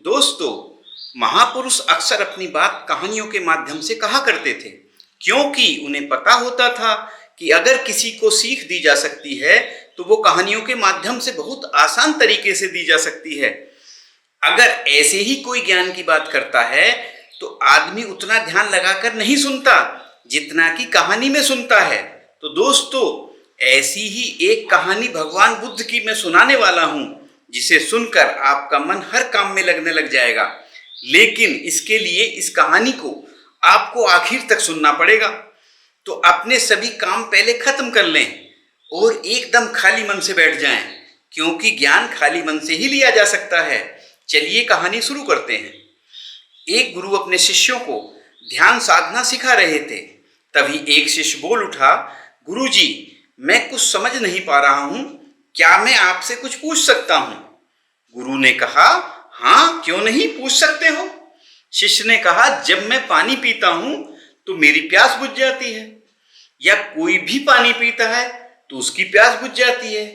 दोस्तों, महापुरुष अक्सर अपनी बात कहानियों के माध्यम से कहा करते थे, क्योंकि उन्हें पता होता था कि अगर किसी को सीख दी जा सकती है तो वो कहानियों के माध्यम से बहुत आसान तरीके से दी जा सकती है। अगर ऐसे ही कोई ज्ञान की बात करता है तो आदमी उतना ध्यान लगाकर नहीं सुनता जितना कि कहानी में सुनता है। तो दोस्तों, ऐसी ही एक कहानी भगवान बुद्ध की मैं सुनाने वाला हूं, जिसे सुनकर आपका मन हर काम में लगने लग जाएगा। लेकिन इसके लिए इस कहानी को आपको आखिर तक सुनना पड़ेगा। तो अपने सभी काम पहले खत्म कर लें और एकदम खाली मन से बैठ जाएं, क्योंकि ज्ञान खाली मन से ही लिया जा सकता है। चलिए कहानी शुरू करते हैं। एक गुरु अपने शिष्यों को ध्यान साधना सिखा रहे थे। तभी एक शिष्य बोल उठा, गुरुजी, मैं कुछ समझ नहीं पा रहा हूं, क्या मैं आपसे कुछ पूछ सकता हूं? गुरु ने कहा, हाँ, क्यों नहीं, पूछ सकते हो। शिष्य ने कहा, जब मैं पानी पीता हूं तो मेरी प्यास बुझ जाती है, या कोई भी पानी पीता है तो उसकी प्यास बुझ जाती है।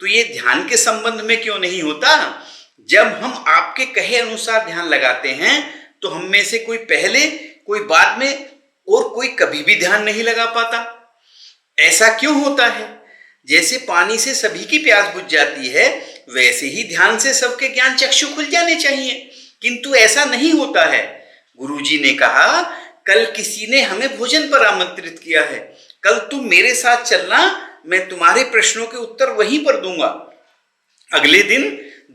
तो ये ध्यान के संबंध में क्यों नहीं होता? जब हम आपके कहे अनुसार ध्यान लगाते हैं तो हम में से कोई पहले, कोई बाद में और कोई कभी भी ध्यान नहीं लगा पाता। ऐसा क्यों होता है? जैसे पानी से सभी की प्यास बुझ जाती है, वैसे ही ध्यान से सबके ज्ञान चक्षु खुल जाने चाहिए, किंतु ऐसा नहीं होता है। गुरुजी ने कहा, कल किसी ने हमें भोजन पर आमंत्रित किया है, कल तुम मेरे साथ चलना, मैं तुम्हारे प्रश्नों के उत्तर वहीं पर दूंगा। अगले दिन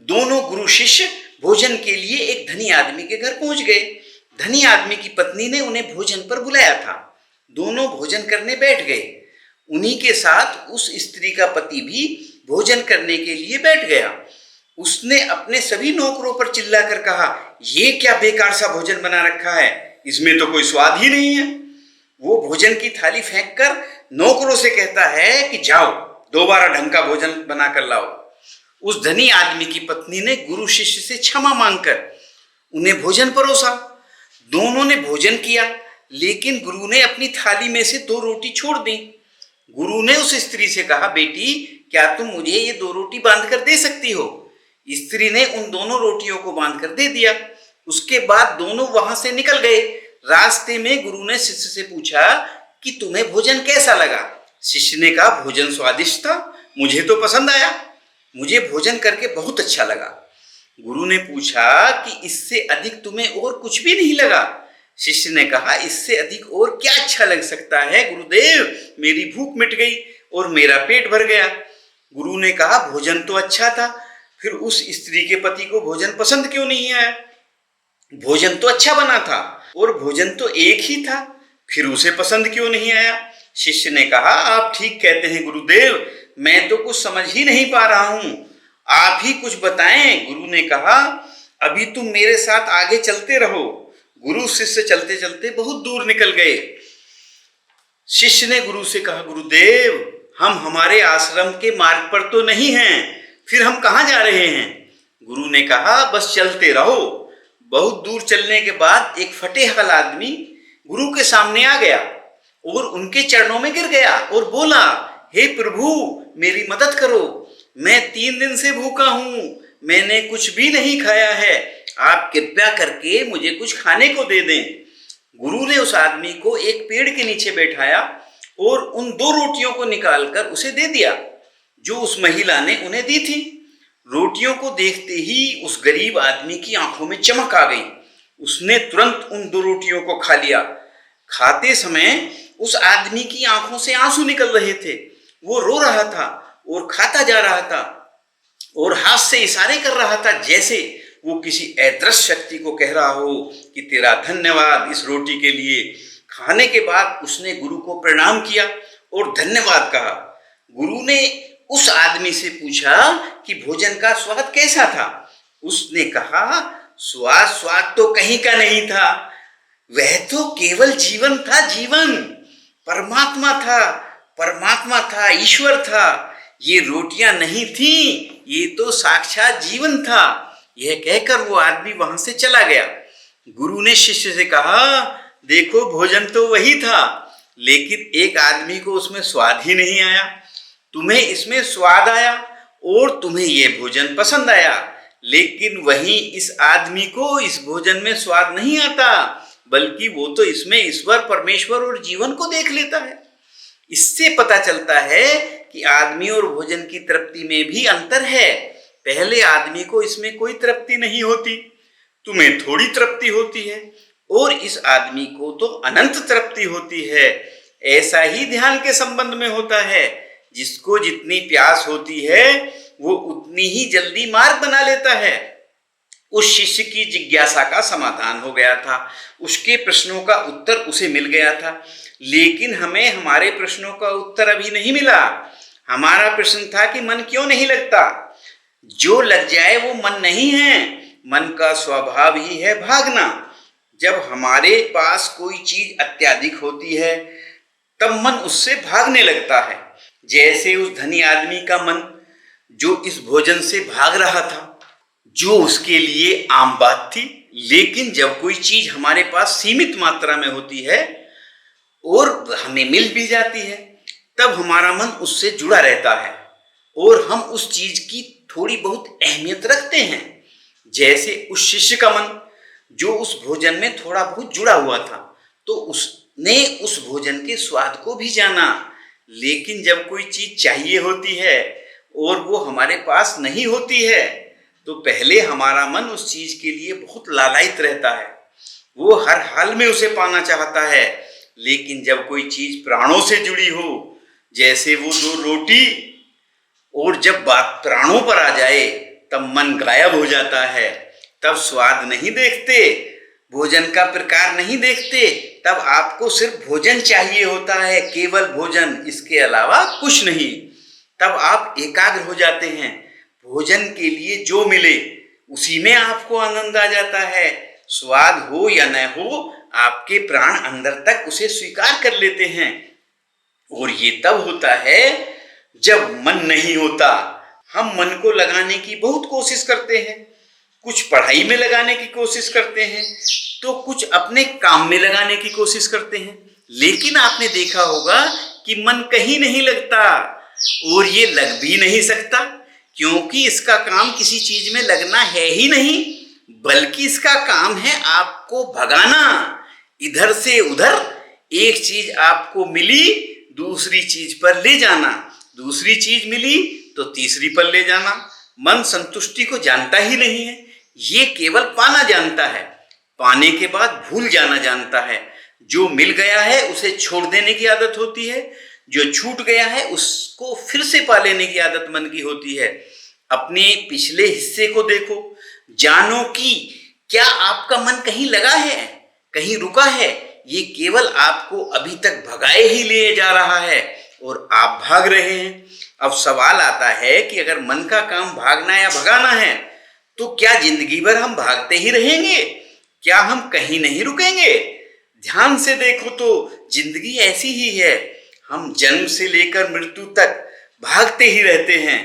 दोनों गुरु शिष्य भोजन के लिए एक धनी आदमी के घर पहुंच गए। धनी आदमी की पत्नी ने उन्हें भोजन पर बुलाया था। दोनों भोजन करने बैठ गए। उन्हीं के साथ उस स्त्री का पति भी भोजन करने के लिए बैठ गया। उसने अपने सभी नौकरों पर चिल्लाकर कहा, ये क्या बेकार सा भोजन बना रखा है, इसमें तो कोई स्वाद ही नहीं है। वो भोजन की थाली फेंककर नौकरों से कहता है कि जाओ, दोबारा ढंग का भोजन बनाकर लाओ। उस धनी आदमी की पत्नी ने गुरु शिष्य से क्षमा मांगकर उन्हें भोजन परोसा। दोनों ने भोजन किया, लेकिन गुरु ने अपनी थाली में से 2 रोटी छोड़ दी। गुरु ने उस स्त्री से कहा, बेटी, क्या तुम मुझे ये 2 रोटी बांध कर दे सकती हो? स्त्री ने उन दोनों रोटियों को बांध कर दे दिया। उसके बाद दोनों वहां से निकल गए। रास्ते में गुरु ने शिष्य से पूछा कि तुम्हें भोजन कैसा लगा? शिष्य ने कहा, भोजन स्वादिष्ट था, मुझे तो पसंद आया, मुझे भोजन करके बहुत अच्छा लगा। गुरु ने पूछा कि इससे अधिक तुम्हें और कुछ भी नहीं लगा? शिष्य ने कहा, इससे अधिक और क्या अच्छा लग सकता है गुरुदेव, मेरी भूख मिट गई और मेरा पेट भर गया। गुरु ने कहा, भोजन तो अच्छा था, फिर उस स्त्री के पति को भोजन पसंद क्यों नहीं आया? भोजन तो अच्छा बना था और भोजन तो एक ही था, फिर उसे पसंद क्यों नहीं आया? शिष्य ने कहा, आप ठीक कहते हैं गुरुदेव, मैं तो कुछ समझ ही नहीं पा रहा हूं, आप ही कुछ बताएं। गुरु ने कहा, अभी तुम मेरे साथ आगे चलते रहो। गुरु शिष्य चलते चलते बहुत दूर निकल गए। शिष्य ने गुरु से कहा, गुरुदेव, हम हमारे आश्रम के मार्ग पर तो नहीं हैं, फिर हम कहाँ जा रहे हैं? गुरु ने कहा, बस चलते रहो। बहुत दूर चलने के बाद एक फटेहाल आदमी गुरु के सामने आ गया और उनके चरणों में गिर गया और बोला, हे प्रभु, मेरी मदद करो, मैं 3 दिन से भूखा हूं, मैंने कुछ भी नहीं खाया है, आप कृपया करके मुझे कुछ खाने को दे दें। गुरु ने उस आदमी को एक पेड़ के नीचे बैठाया और उन 2 रोटियों को निकालकर उसे दे दिया, जो उस महिला ने उन्हें दी थी। रोटियों को देखते ही उस गरीब आदमी की आंखों में चमक आ गई। उसने तुरंत उन 2 रोटियों को खा लिया। खाते समय उस आदमी की आंखों से आंसू निकल रहे थे। वो रो रहा था और खाता जा रहा था और हाथ से इशारे कर रहा था, जैसे वो किसी अदृश्य शक्ति को कह रहा हो कि तेरा धन्यवाद इस रोटी के लिए। खाने के बाद उसने गुरु को प्रणाम किया और धन्यवाद कहा। गुरु ने उस आदमी से पूछा कि भोजन का स्वाद कैसा था? उसने कहा, स्वाद तो कहीं का नहीं था, वह तो केवल जीवन था, जीवन, परमात्मा था, ईश्वर था। ये रोटियां नहीं थी, ये तो साक्षात जीवन था। यह कहकर वो आदमी वहां से चला गया। गुरु ने शिष्य से कहा, देखो, भोजन तो वही था, लेकिन एक आदमी को उसमें स्वाद ही नहीं आया। तुम्हें इसमें स्वाद आया और तुम्हें यह भोजन पसंद आया, लेकिन वहीं इस आदमी को इस भोजन में स्वाद नहीं आता, बल्कि वो तो इसमें ईश्वर, परमेश्वर और जीवन को देख लेता है। इससे पता चलता है कि आदमी और भोजन की तृप्ति में भी अंतर है। पहले आदमी को इसमें कोई तृप्ति नहीं होती, तुम्हें थोड़ी तृप्ति होती है, और इस आदमी को तो अनंत तृप्ति होती है। ऐसा ही ध्यान के संबंध में होता है। जिसको जितनी प्यास होती है वो उतनी ही जल्दी मार्ग बना लेता है। उस शिष्य की जिज्ञासा का समाधान हो गया था, उसके प्रश्नों का उत्तर उसे मिल गया था, लेकिन हमें हमारे प्रश्नों का उत्तर अभी नहीं मिला। हमारा प्रश्न था कि मन क्यों नहीं लगता। जो लग जाए वो मन नहीं है, मन का स्वभाव ही है भागना। जब हमारे पास कोई चीज अत्यधिक होती है तब मन उससे भागने लगता है। जैसे उस धनी आदमी का मन जो इस भोजन से भाग रहा था, जो उसके लिए आम बात थी। लेकिन जब कोई चीज हमारे पास सीमित मात्रा में होती है और हमें मिल भी जाती है, तब हमारा मन उससे जुड़ा रहता है और हम उस चीज की थोड़ी बहुत अहमियत रखते हैं। जैसे उस शिष्य का मन जो उस भोजन में थोड़ा बहुत जुड़ा हुआ था, तो उसने उस भोजन के स्वाद को भी जाना। लेकिन जब कोई चीज चाहिए होती है और वो हमारे पास नहीं होती है, तो पहले हमारा मन उस चीज के लिए बहुत लालायित रहता है, वो हर हाल में उसे पाना चाहता है। लेकिन जब कोई चीज प्राणों से जुड़ी हो, जैसे वो दो रोटी, और जब बात प्राणों पर आ जाए तब मन गायब हो जाता है। तब स्वाद नहीं देखते, भोजन का प्रकार नहीं देखते, तब आपको सिर्फ भोजन चाहिए होता है, केवल भोजन, इसके अलावा कुछ नहीं। तब आप एकाग्र हो जाते हैं। भोजन के लिए जो मिले उसी में आपको आनंद आ जाता है। स्वाद हो या न हो, आपके प्राण अंदर तक उसे स्वीकार कर लेते हैं। और ये तब होता है जब मन नहीं होता। हम मन को लगाने की बहुत कोशिश करते हैं, कुछ पढ़ाई में लगाने की कोशिश करते हैं, तो कुछ अपने काम में लगाने की कोशिश करते हैं। लेकिन आपने देखा होगा कि मन कहीं नहीं लगता, और ये लग भी नहीं सकता, क्योंकि इसका काम किसी चीज में लगना है ही नहीं, बल्कि इसका काम है आपको भगाना इधर से उधर। एक चीज आपको मिली, दूसरी चीज पर ले जाना, दूसरी चीज मिली तो तीसरी पर ले जाना। मन संतुष्टि को जानता ही नहीं है, ये केवल पाना जानता है, पाने के बाद भूल जाना जानता है। जो मिल गया है उसे छोड़ देने की आदत होती है, जो छूट गया है उसको फिर से पा लेने की आदत मन की होती है। अपने पिछले हिस्से को देखो, जानो कि क्या आपका मन कहीं लगा है, कहीं रुका है। ये केवल आपको अभी तक भगाए ही ले जा रहा है और आप भाग रहे हैं। अब सवाल आता है कि अगर मन का काम भागना या भगाना है, तो क्या जिंदगी भर हम भागते ही रहेंगे? क्या हम कहीं नहीं रुकेंगे? ध्यान से देखो तो जिंदगी ऐसी ही है। हम जन्म से लेकर मृत्यु तक भागते ही रहते हैं,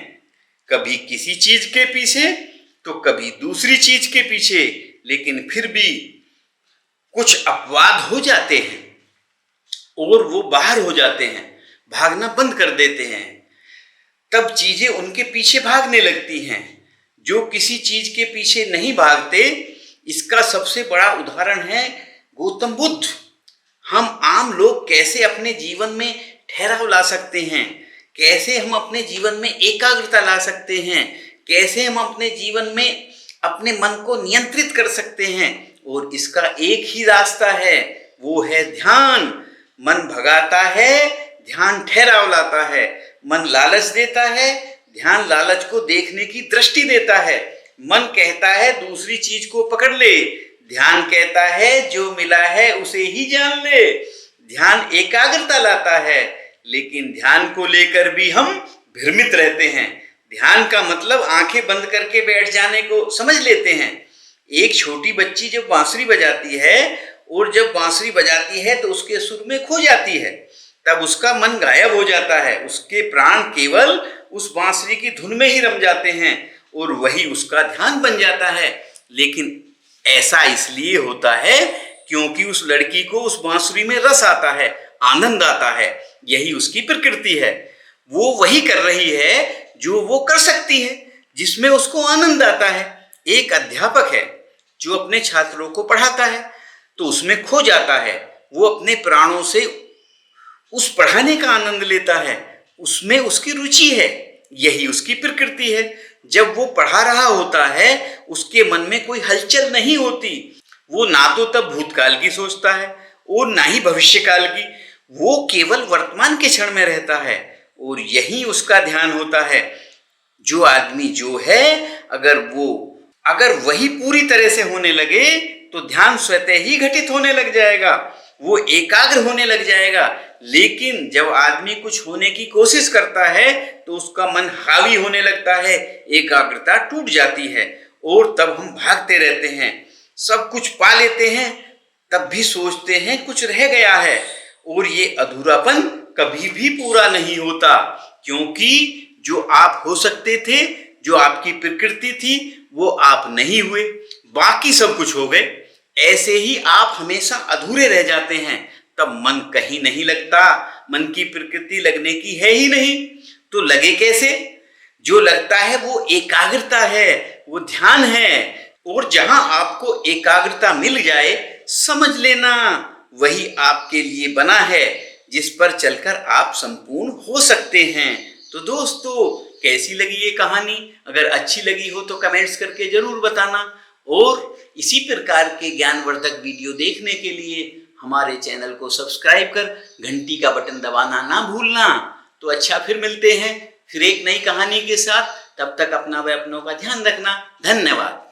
कभी किसी चीज के पीछे तो कभी दूसरी चीज के पीछे। लेकिन फिर भी कुछ अपवाद हो जाते हैं और वो बाहर हो जाते हैं, भागना बंद कर देते हैं। तब चीजें उनके पीछे भागने लगती हैं जो किसी चीज के पीछे नहीं भागते। इसका सबसे बड़ा उदाहरण है गौतम बुद्ध। हम आम लोग कैसे अपने जीवन में ठहराव ला सकते हैं, कैसे हम अपने जीवन में एकाग्रता ला सकते हैं, कैसे हम अपने जीवन में अपने मन को नियंत्रित कर सकते हैं। और इसका एक ही रास्ता है, वो है ध्यान। मन भगाता है, ध्यान ठहराव लाता है। मन लालच देता है, ध्यान लालच को देखने की दृष्टि देता है। मन कहता है दूसरी चीज को पकड़ ले, ध्यान कहता है जो मिला है उसे ही जान ले। ध्यान एकाग्रता लाता है, लेकिन ध्यान को लेकर भी हम भ्रमित रहते हैं। ध्यान का मतलब आंखें बंद करके बैठ जाने को समझ लेते हैं। एक छोटी बच्ची जब बांसुरी बजाती है, और जब बांसुरी बजाती है तो उसके सुर में खो जाती है, तब उसका मन गायब हो जाता है। उसके प्राण केवल उस बांसुरी की धुन में ही रम जाते हैं और वही उसका ध्यान बन जाता है। लेकिन ऐसा इसलिए होता है क्योंकि उस लड़की को उस बांसुरी में रस आता है, आनंद आता है। यही उसकी प्रकृति है। वो वही कर रही है जो वो कर सकती है, जिसमें उसको आनंद आता है। एक अध्यापक है जो अपने छात्रों को पढ़ाता है तो उसमें खो जाता है, वो अपने प्राणों से उस पढ़ाने का आनंद लेता है, उसमें उसकी रुचि है, यही उसकी प्रकृति है। जब वो पढ़ा रहा होता है उसके मन में कोई हलचल नहीं होती, वो ना तो तब भूतकाल की सोचता है और ना ही भविष्यकाल की, वो केवल वर्तमान के क्षण में रहता है और यही उसका ध्यान होता है। जो आदमी जो है अगर वही पूरी तरह से होने लगे तो ध्यान स्वतः ही घटित होने लग जाएगा, वो एकाग्र होने लग जाएगा। लेकिन जब आदमी कुछ होने की कोशिश करता है तो उसका मन हावी होने लगता है, एकाग्रता टूट जाती है और तब हम भागते रहते हैं, सब कुछ पा लेते हैं, तब भी सोचते हैं कुछ रह गया है और ये अधूरापन कभी भी पूरा नहीं होता, क्योंकि जो आप हो सकते थे, जो आपकी प्रकृति थी, वो आप नहीं हुए, बाकी सब कुछ हो गए। ऐसे ही आप हमेशा अधूरे रह जाते हैं, तब मन कहीं नहीं लगता, मन की प्रकृति लगने की है ही नहीं, तो लगे कैसे? जो लगता है वो एकाग्रता है, वो ध्यान है। और जहां आपको एकाग्रता मिल जाए, समझ लेना वही आपके लिए बना है, जिस पर चलकर आप संपूर्ण हो सकते हैं। तो दोस्तों, कैसी लगी ये कहानी? अगर अच्छी लगी हो तो कमेंट्स करके जरूर बताना और इसी प्रकार के ज्ञानवर्धक वीडियो देखने के लिए हमारे चैनल को सब्सक्राइब कर घंटी का बटन दबाना ना भूलना। तो अच्छा, फिर मिलते हैं फिर एक नई कहानी के साथ। तब तक अपना व अपनों का ध्यान रखना। धन्यवाद।